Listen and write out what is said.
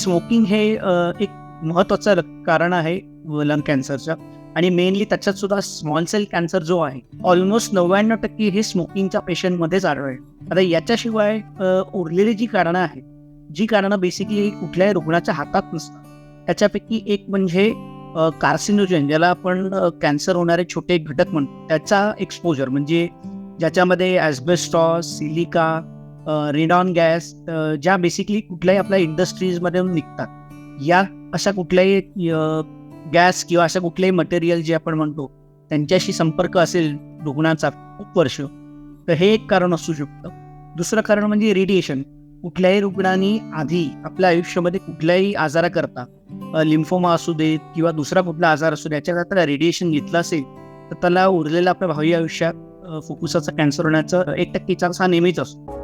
Smoking हे एक महत्त्वाचं कारण आहे लंग कॅन्सरचं. आणि मेनली त्याच्यात सुद्धा स्मॉल सेल कॅन्सर जो आहे ऑलमोस्ट 99% हे स्मोकिंगच्या पेशंटमध्येच आढळेल. आता याच्याशिवाय उरलेली जी कारणं आहेत, जी कारणं बेसिकली कुठल्याही रुग्णाच्या हातात नसतात, त्याच्यापैकी एक म्हणजे कार्सिनोजेन, ज्याला आपण कॅन्सर होणारे छोटे घटक म्हणतो, त्याचा एक्सपोजर, म्हणजे ज्याच्यामध्ये ॲस्बेस्टॉस, सिलिका, रेडॉन गॅस, ज्या बेसिकली कुठल्याही आपल्या इंडस्ट्रीजमध्ये निघतात, या अशा कुठल्याही गॅस किंवा अशा कुठलेही मटेरियल जे आपण म्हणतो त्यांच्याशी संपर्क असेल रुग्णाचा खूप वर्ष, तर हे एक कारण असू शकतं. दुसरं कारण म्हणजे रेडिएशन. कुठल्याही रुग्णांनी आधी आपल्या आयुष्यामध्ये कुठल्याही आजाराकरता, लिम्फोमा असू देत किंवा दुसरा कुठला आजार असू दे, याच्याकरता रेडिएशन घेतलं असेल तर त्याला उरलेल्या आपल्या भावी आयुष्यात फुफ्फुसाचा कॅन्सर होण्याचा 1% चान्स हा नेहमीच असतो.